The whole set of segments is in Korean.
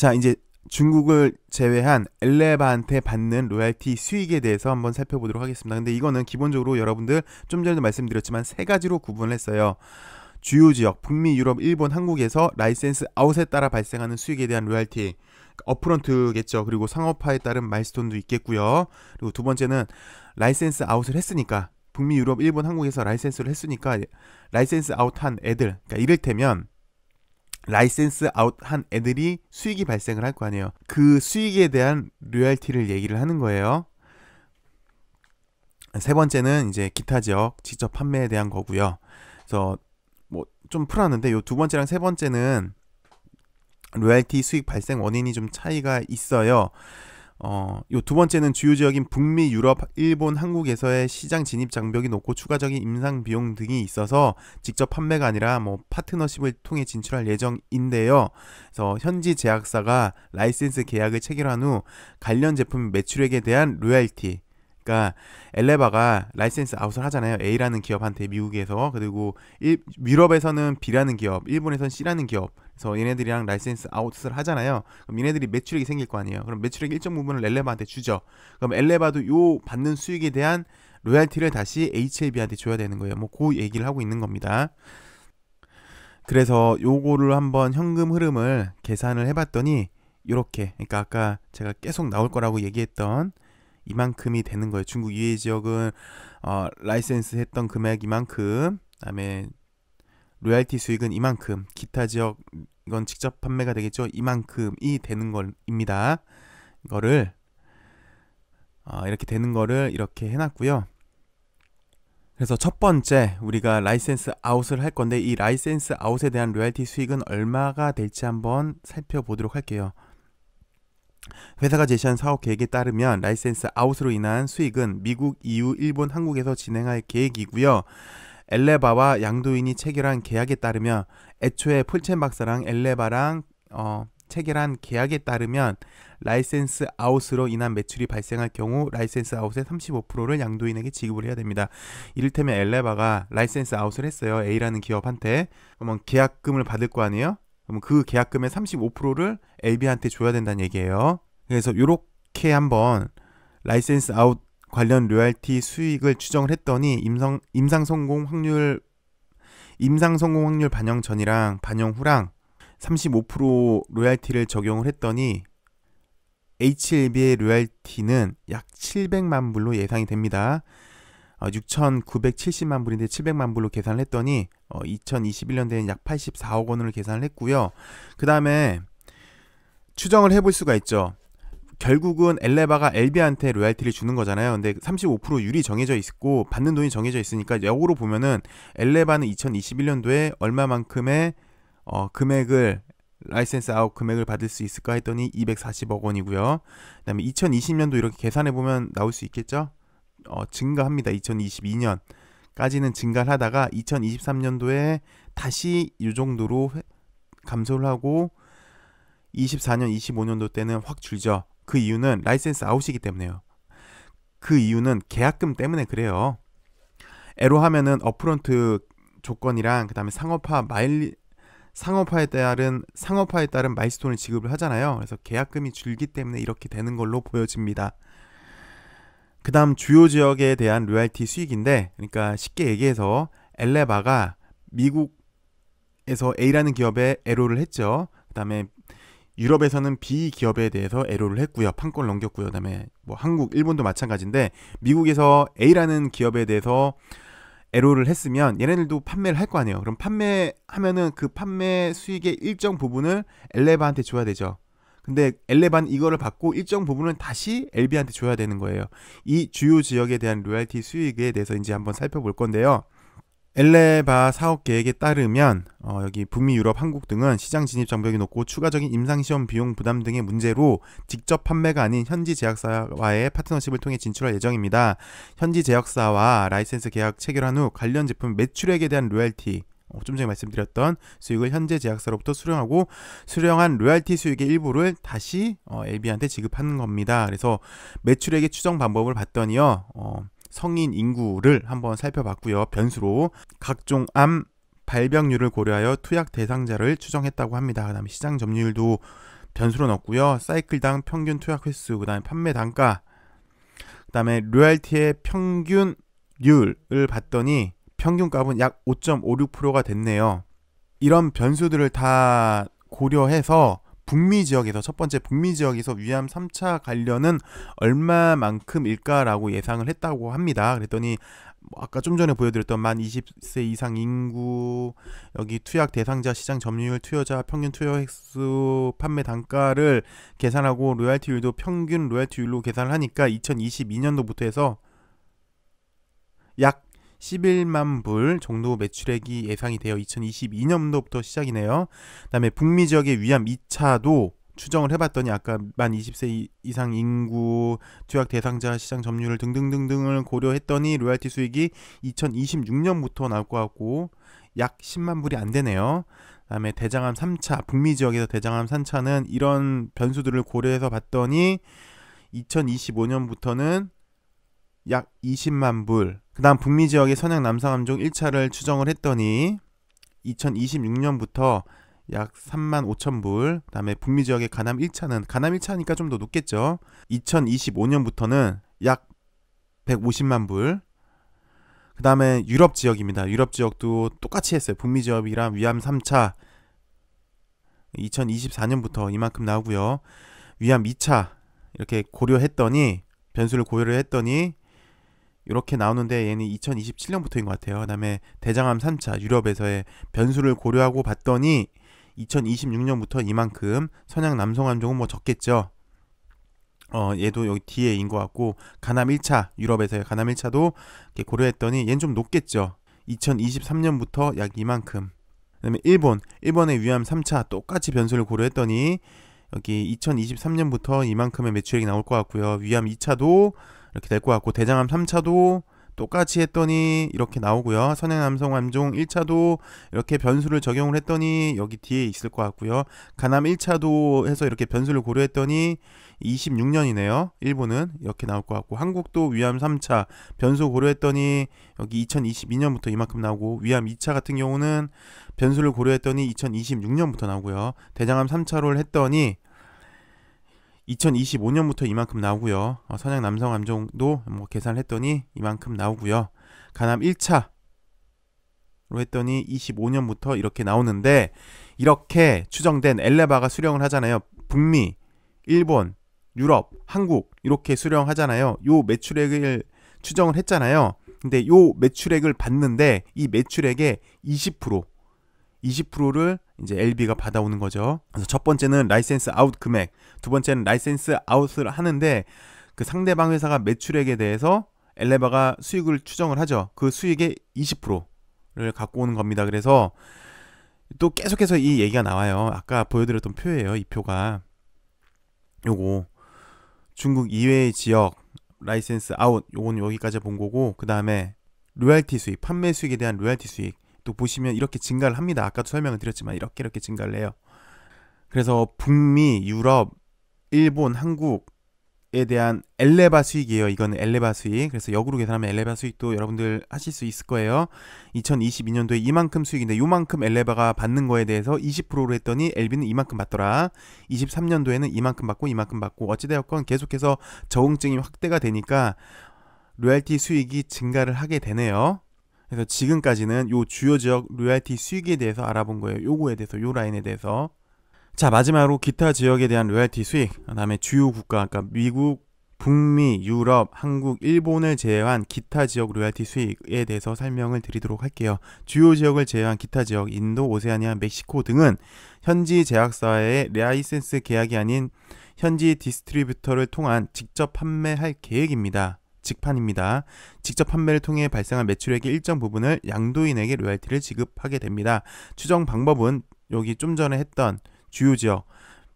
자, 이제 중국을 제외한 엘레바한테 받는 로얄티 수익에 대해서 한번 살펴보도록 하겠습니다. 근데 이거는 기본적으로 여러분들 좀 전에도 말씀드렸지만 세 가지로 구분을 했어요. 주요 지역, 북미, 유럽, 일본, 한국에서 라이센스 아웃에 따라 발생하는 수익에 대한 로얄티, 업프런트겠죠. 그리고 상업화에 따른 마일스톤도 있겠고요. 그리고 두 번째는 라이센스 아웃을 했으니까, 북미, 유럽, 일본, 한국에서 라이센스를 했으니까 라이센스 아웃한 애들, 그러니까 이를테면 라이센스 아웃한 애들이 수익이 발생을 할 거 아니에요. 그 수익에 대한 로얄티를 얘기를 하는 거예요. 세 번째는 이제 기타 지역 직접 판매에 대한 거고요. 그래서 뭐 좀 풀었는데 요 두 번째랑 세 번째는 로얄티 수익 발생 원인이 좀 차이가 있어요. 요 두 번째는 주요 지역인 북미, 유럽, 일본, 한국에서의 시장 진입 장벽이 높고 추가적인 임상 비용 등이 있어서 직접 판매가 아니라 뭐 파트너십을 통해 진출할 예정인데요. 그래서 현지 제약사가 라이센스 계약을 체결한 후 관련 제품 매출액에 대한 로얄티, 그러니까 엘레바가 라이센스 아웃을 하잖아요. A라는 기업한테 미국에서. 그리고 유럽에서는 B라는 기업, 일본에서는 C라는 기업. 그래서 얘네들이랑 라이센스 아웃을 하잖아요. 그럼 얘네들이 매출액이 생길 거 아니에요. 그럼 매출액 일정 부분을 엘레바한테 주죠. 그럼 엘레바도 요 받는 수익에 대한 로얄티를 다시 HLB한테 줘야 되는 거예요. 뭐 그 얘기를 하고 있는 겁니다. 그래서 요거를 한번 현금 흐름을 계산을 해봤더니 요렇게, 그러니까 아까 제가 계속 나올 거라고 얘기했던 이만큼이 되는 거예요. 중국 유해 지역은 라이센스 했던 금액 이만큼, 그다음에 로얄티 수익은 이만큼, 기타 지역 이건 직접 판매가 되겠죠. 이만큼이 되는 겁니다. 이거를 이렇게 되는 거를 이렇게 해놨고요. 그래서 첫 번째 우리가 라이센스 아웃을 할 건데 이 라이센스 아웃에 대한 로얄티 수익은 얼마가 될지 한번 살펴보도록 할게요. 회사가 제시한 사업 계획에 따르면 라이센스 아웃으로 인한 수익은 미국, EU, 일본, 한국에서 진행할 계획이고요. 엘레바와 양도인이 체결한 계약에 따르면, 애초에 폴첸 박사랑 엘레바랑 체결한 계약에 따르면 라이센스 아웃으로 인한 매출이 발생할 경우 라이센스 아웃의 35%를 양도인에게 지급을 해야 됩니다. 이를테면 엘레바가 라이센스 아웃을 했어요. A라는 기업한테. 그러면 계약금을 받을 거 아니에요? 그럼 그 계약금의 35%를 LB한테 줘야 된다는 얘기예요. 그래서 이렇게 한번 라이센스 아웃 관련 로얄티 수익을 추정을 했더니 임상 성공 확률 반영 전이랑 반영 후랑 35% 로얄티를 적용을 했더니 HLB의 로얄티는 약 700만 불로 예상이 됩니다. 6,970만 불인데 700만 불로 계산을 했더니 2021년도에는 약 84억 원을 계산을 했고요. 그 다음에 추정을 해볼 수가 있죠. 결국은 엘레바가 LB한테 로얄티를 주는 거잖아요. 근데 35% 율이 정해져 있고 받는 돈이 정해져 있으니까 역으로 보면은 엘레바는 2021년도에 얼마만큼의 금액을, 라이센스 아웃 금액을 받을 수 있을까 했더니 240억 원이고요. 그 다음에 2020년도 이렇게 계산해보면 나올 수 있겠죠. 증가합니다. 2022년까지는 증가를 하다가 2023년도에 다시 이 정도로 감소를 하고 24년, 25년도 때는 확 줄죠. 그 이유는 라이센스 아웃이기 때문에요. 그 이유는 계약금 때문에 그래요. 애로 하면은 업프론트 조건이랑 그 다음에 상업화에 따른 마일스톤을 지급을 하잖아요. 그래서 계약금이 줄기 때문에 이렇게 되는 걸로 보여집니다. 그 다음 주요 지역에 대한 로얄티 수익인데, 그러니까 쉽게 얘기해서 엘레바가 미국에서 A라는 기업에 애로를 했죠. 그 다음에 유럽에서는 B 기업에 대해서 애로를 했고요. 판권을 넘겼고요. 그 다음에 뭐 한국, 일본도 마찬가지인데, 미국에서 A라는 기업에 대해서 애로를 했으면 얘네들도 판매를 할 거 아니에요. 그럼 판매하면은 그 판매 수익의 일정 부분을 엘레바한테 줘야 되죠. 근데 엘레바는 이거를 받고 일정 부분을 다시 LB한테 줘야 되는 거예요. 이 주요 지역에 대한 로얄티 수익에 대해서 이제 한번 살펴볼 건데요. 엘레바 사업 계획에 따르면 여기 북미, 유럽, 한국 등은 시장 진입 장벽이 높고 추가적인 임상시험 비용 부담 등의 문제로 직접 판매가 아닌 현지 제약사와의 파트너십을 통해 진출할 예정입니다. 현지 제약사와 라이센스 계약 체결한 후 관련 제품 매출액에 대한 로얄티, 좀 전에 말씀드렸던 수익을 현재 제약사로부터 수령하고 수령한 로얄티 수익의 일부를 다시 LB한테 지급하는 겁니다. 그래서 매출액의 추정 방법을 봤더니요. 성인 인구를 한번 살펴봤고요. 변수로 각종 암 발병률을 고려하여 투약 대상자를 추정했다고 합니다. 그 다음에 시장 점유율도 변수로 넣었고요. 사이클당 평균 투약 횟수, 그 다음에 판매 단가, 그 다음에 로열티의 평균율을 봤더니 평균값은 약 5.56%가 됐네요. 이런 변수들을 다 고려해서 북미 지역에서, 첫 번째 북미 지역에서 위암 3차 관련은 얼마만큼일까라고 예상을 했다고 합니다. 그랬더니 아까 좀 전에 보여드렸던 만 20세 이상 인구, 여기 투약 대상자, 시장 점유율, 투여자, 평균 투여 횟수, 판매 단가를 계산하고 로열티율도 평균 로열티율로 계산을 하니까 2022년도부터 해서 약 11만 불 정도 매출액이 예상이 되어 2022년도부터 시작이네요. 그 다음에 북미 지역의 위암 2차도 추정을 해봤더니 아까 만 20세 이상 인구, 투약 대상자, 시장 점유율 등등등등을 고려했더니 로열티 수익이 2026년부터 나올 것 같고 약 10만 불이 안 되네요. 그 다음에 대장암 3차, 북미 지역에서 대장암 3차는 이런 변수들을 고려해서 봤더니 2025년부터는 약 20만 불. 그 다음 북미 지역의 선양 남성암종 1차를 추정을 했더니 2026년부터 약 3만 5천 불. 그 다음에 북미 지역의 가남 1차는, 가남 1차니까 좀 더 높겠죠. 2025년부터는 약 150만 불. 그 다음에 유럽 지역입니다. 유럽 지역도 똑같이 했어요. 북미 지역이랑 위암 3차 2024년부터 이만큼 나오고요. 위암 2차 이렇게 고려했더니, 변수를 고려를 했더니 이렇게 나오는데 얘는 2027년부터인 것 같아요. 그 다음에 대장암 3차 유럽에서의 변수를 고려하고 봤더니 2026년부터 이만큼, 선양 남성암종은 뭐 적겠죠. 얘도 여기 뒤에인 것 같고, 가남 1차 유럽에서의 가남 1차도 이렇게 고려했더니 얘는 좀 높겠죠. 2023년부터 약 이만큼. 그 다음에 일본의 위암 3차 똑같이 변수를 고려했더니 여기 2023년부터 이만큼의 매출액이 나올 것 같고요. 위암 2차도 이렇게 될 것 같고, 대장암 3차도 똑같이 했더니 이렇게 나오고요. 선양남성암종 1차도 이렇게 변수를 적용을 했더니 여기 뒤에 있을 것 같고요. 가남 1차도 해서 이렇게 변수를 고려했더니 26년이네요. 일본은 이렇게 나올 것 같고, 한국도 위암 3차 변수 고려했더니 여기 2022년부터 이만큼 나오고, 위암 2차 같은 경우는 변수를 고려했더니 2026년부터 나오고요. 대장암 3차를 했더니 2025년부터 이만큼 나오고요. 선양 남성암종도 뭐 계산을 했더니 이만큼 나오고요. 가남 1차로 했더니 25년부터 이렇게 나오는데, 이렇게 추정된 엘레바가 수령을 하잖아요. 북미, 일본, 유럽, 한국 이렇게 수령하잖아요. 요 매출액을 추정을 했잖아요. 근데 요 매출액을 봤는데 이 매출액의 20%를 이제 LB가 받아오는 거죠. 그래서 첫 번째는 라이센스 아웃 금액, 두 번째는 라이센스 아웃을 하는데 그 상대방 회사가 매출액에 대해서 엘레바가 수익을 추정을 하죠. 그 수익의 20%를 갖고 오는 겁니다. 그래서 또 계속해서 이 얘기가 나와요. 아까 보여드렸던 표예요. 이 표가 요거 중국 이외의 지역 라이센스 아웃, 요건 여기까지 본 거고, 그 다음에 로열티 수익, 판매 수익에 대한 로열티 수익 또 보시면 이렇게 증가를 합니다. 아까도 설명을 드렸지만 이렇게 증가를 해요. 그래서 북미, 유럽, 일본, 한국에 대한 엘레바 수익이에요. 이거는 엘레바 수익. 그래서 역으로 계산하면 엘레바 수익도 여러분들 하실 수 있을 거예요. 2022년도에 이만큼 수익인데 요만큼 엘레바가 받는 거에 대해서 20%로 했더니 LB는 이만큼 받더라. 23년도에는 이만큼 받고 어찌되었건 계속해서 적응증이 확대가 되니까 로열티 수익이 증가를 하게 되네요. 그래서 지금까지는 요 주요 지역 로열티 수익에 대해서 알아본 거예요. 요거에 대해서, 요 라인에 대해서. 자, 마지막으로 기타 지역에 대한 로열티 수익, 그 다음에 주요 국가, 그러니까 미국, 북미, 유럽, 한국, 일본을 제외한 기타 지역 로열티 수익에 대해서 설명을 드리도록 할게요. 주요 지역을 제외한 기타 지역, 인도, 오세아니아, 멕시코 등은 현지 제약사의 라이센스 계약이 아닌 현지 디스트리뷰터를 통한 직접 판매할 계획입니다. 직판입니다. 직접 판매를 통해 발생한 매출액의 일정 부분을 양도인에게 로열티를 지급하게 됩니다. 추정 방법은 여기 좀 전에 했던 주요 지역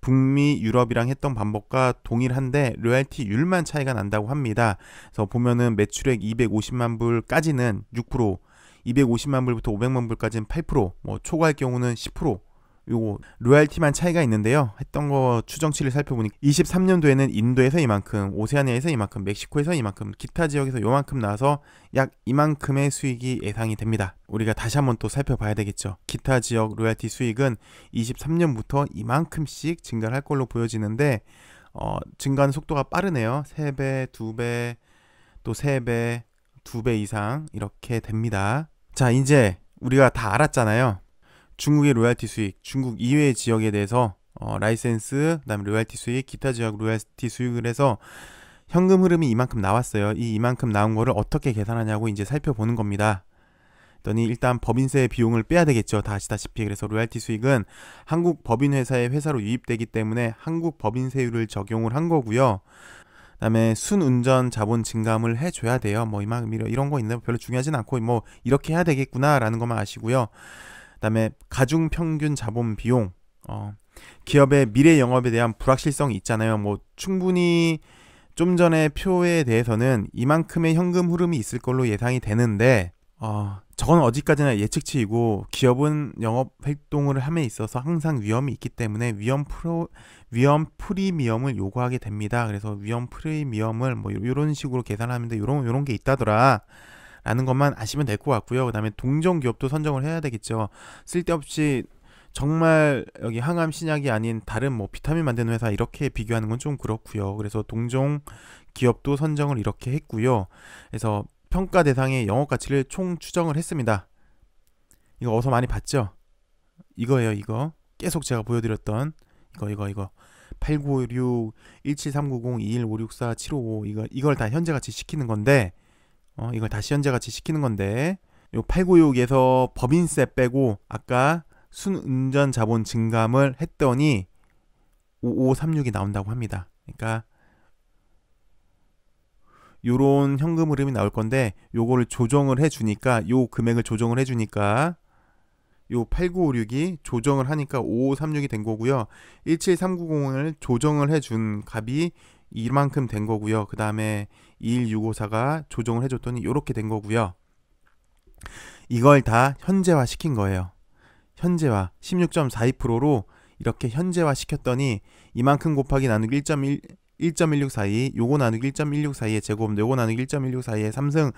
북미, 유럽이랑 했던 방법과 동일한데 로열티율만 차이가 난다고 합니다. 그래서 보면은 매출액 250만 불까지는 6%, 250만 불부터 500만 불까지는 8%, 뭐 초과할 경우는 10% 요거 로얄티만 차이가 있는데요. 했던 거 추정치를 살펴보니 23년도에는 인도에서 이만큼, 오세아니아에서 이만큼, 멕시코에서 이만큼, 기타 지역에서 요만큼 나와서 약 이만큼의 수익이 예상이 됩니다. 우리가 다시 한번 또 살펴봐야 되겠죠. 기타 지역 로얄티 수익은 23년부터 이만큼씩 증가를 할 걸로 보여지는데 증가하는 속도가 빠르네요. 3배, 2배, 또 3배, 2배 이상 이렇게 됩니다. 자, 이제 우리가 다 알았잖아요. 중국의 로얄티 수익, 중국 이외의 지역에 대해서 라이센스, 그다음에 로얄티 수익, 기타 지역 로얄티 수익을 해서 현금 흐름이 이만큼 나왔어요. 이만큼 나온 거를 어떻게 계산하냐고 이제 살펴보는 겁니다. 그랬더니 일단 법인세 비용을 빼야 되겠죠. 다 아시다시피. 그래서 로얄티 수익은 한국 법인회사의 회사로 유입되기 때문에 한국 법인세율을 적용을 한 거고요. 그다음에 순운전 자본 증감을 해줘야 돼요. 뭐 이런 거 있는데 별로 중요하진 않고 뭐 이렇게 해야 되겠구나라는 것만 아시고요. 그다음에 가중평균 자본 비용, 기업의 미래 영업에 대한 불확실성이 있잖아요. 뭐 충분히 좀 전에 표에 대해서는 이만큼의 현금 흐름이 있을 걸로 예상이 되는데 저건 어디까지나 예측치이고 기업은 영업 활동을 함에 있어서 항상 위험이 있기 때문에 위험 프리미엄을 요구하게 됩니다. 그래서 위험 프리미엄을 뭐 이런 식으로 계산하는데 요런 게 있다더라 라는 것만 아시면 될 것 같고요. 그 다음에 동종 기업도 선정을 해야 되겠죠. 쓸데없이 정말 여기 항암 신약이 아닌 다른 뭐 비타민 만드는 회사 이렇게 비교하는 건 좀 그렇고요. 그래서 동종 기업도 선정을 이렇게 했고요. 그래서 평가 대상의 영업 가치를 총 추정을 했습니다. 이거 어서 많이 봤죠? 이거예요. 이거 계속 제가 보여드렸던 이거 8956, 17390, 21564, 755 이걸 다 현재 가치 시키는 건데 이걸 다시 현재 가치 시키는 건데 요 896에서 법인세 빼고 아까 순운전 자본 증감을 했더니 5536이 나온다고 합니다. 그러니까 요런 현금 흐름이 나올 건데 요거를 조정을 해주니까 요 금액을 조정을 해주니까 요 8956이 조정을 하니까 5536이 된 거고요. 17390을 조정을 해준 값이 이만큼 된 거고요. 그 다음에 21654가 조정을 해줬더니 요렇게 된 거고요. 이걸 다 현재화 시킨 거예요. 현재화 16.42%로 이렇게 현재화 시켰더니 이만큼 곱하기 나누기 1.1642, 요거 나누기 1.1642의 제곱, 요거 나누기 1.1642의 3승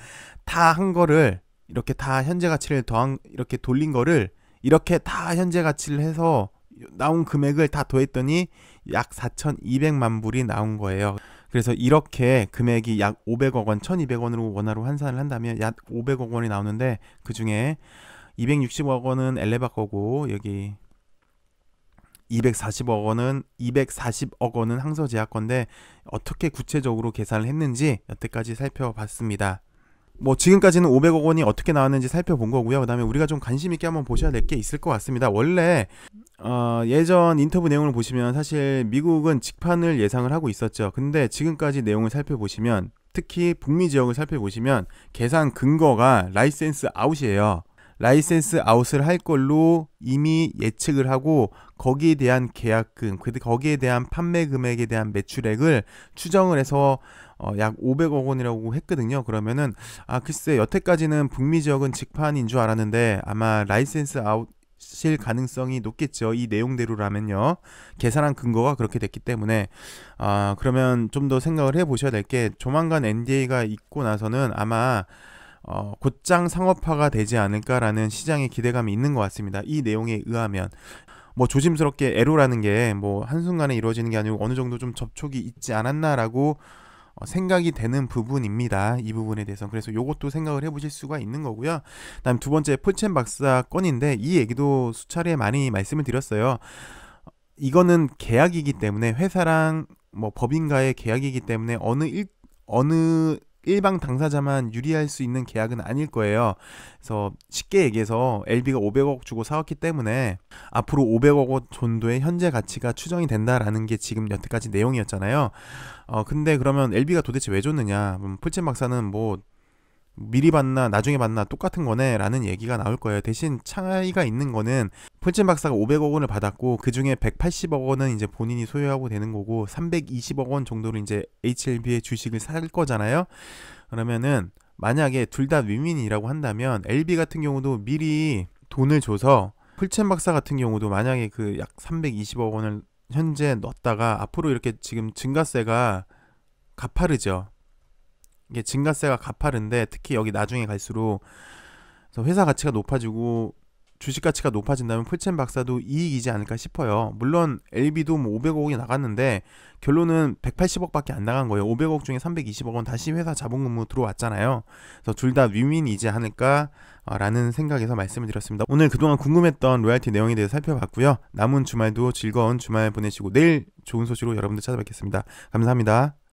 다 한 거를 이렇게 다 현재 가치를 이렇게 돌린 거를 이렇게 다 현재 가치를 해서 나온 금액을 다 더했더니 약 4,200만 불이 나온 거예요. 그래서 이렇게 금액이 약 500억 원, 1,200원으로 원화로 환산을 한다면 약 500억 원이 나오는데 그 중에 260억 원은 엘레바 거고 여기 240억 원은 항서제약 건데 어떻게 구체적으로 계산을 했는지 여태까지 살펴봤습니다. 뭐 지금까지는 500억 원이 어떻게 나왔는지 살펴본 거고요. 그 다음에 우리가 좀 관심 있게 한번 보셔야 될 게 있을 것 같습니다. 원래 예전 인터뷰 내용을 보시면 사실 미국은 직판을 예상을 하고 있었죠. 근데 지금까지 내용을 살펴보시면 특히 북미 지역을 살펴보시면 계산 근거가 라이센스 아웃이에요. 라이센스 아웃을 할 걸로 이미 예측을 하고 거기에 대한 계약금, 거기에 대한 판매 금액에 대한 매출액을 추정을 해서 약 500억 원이라고 했거든요. 그러면은 글쎄 여태까지는 북미 지역은 직판인 줄 알았는데 아마 라이센스 아웃일 가능성이 높겠죠. 이 내용대로라면요. 계산한 근거가 그렇게 됐기 때문에 그러면 좀 더 생각을 해보셔야 될 게 조만간 NDA가 있고 나서는 아마 곧장 상업화가 되지 않을까라는 시장의 기대감이 있는 것 같습니다. 이 내용에 의하면 뭐 조심스럽게 애로라는 게 뭐 한순간에 이루어지는 게 아니고 어느 정도 좀 접촉이 있지 않았나라고 생각이 되는 부분입니다. 이 부분에 대해서. 그래서 요것도 생각을 해보실 수가 있는 거고요. 다음 두 번째 폴첸 박사 건인데 이 얘기도 수차례 많이 말씀을 드렸어요. 이거는 계약이기 때문에 회사랑 뭐 법인과의 계약이기 때문에 어느 일방 당사자만 유리할 수 있는 계약은 아닐 거예요. 그래서 쉽게 얘기해서 LB가 500억 주고 사왔기 때문에 앞으로 500억 원 정도의 현재 가치가 추정이 된다라는 게 지금 여태까지 내용이었잖아요. 근데 그러면 LB가 도대체 왜 줬느냐? 폴첸 박사는 뭐 미리 받나 나중에 받나 똑같은 거네 라는 얘기가 나올 거예요. 대신 차이가 있는 거는 폴첸 박사가 500억 원을 받았고 그 중에 180억 원은 이제 본인이 소유하고 되는 거고 320억 원 정도로 이제 HLB의 주식을 살 거잖아요. 그러면은 만약에 둘 다 윈윈이라고 한다면 LB 같은 경우도 미리 돈을 줘서 풀첸 박사 같은 경우도 만약에 그 약 320억 원을 현재 넣었다가 앞으로 이렇게 지금 증가세가 가파르죠. 이게 증가세가 가파른데 특히 여기 나중에 갈수록 그래서 회사 가치가 높아지고 주식 가치가 높아진다면 풀첸 박사도 이익이지 않을까 싶어요. 물론 LB도 뭐 500억이 나갔는데 결론은 180억밖에 안 나간 거예요. 500억 중에 320억 원 다시 회사 자본금으로 들어왔잖아요. 그래서 둘 다 윈윈이지 않을까 라는 생각에서 말씀을 드렸습니다. 오늘 그동안 궁금했던 로얄티 내용에 대해서 살펴봤고요. 남은 주말도 즐거운 주말 보내시고 내일 좋은 소식으로 여러분들 찾아뵙겠습니다. 감사합니다.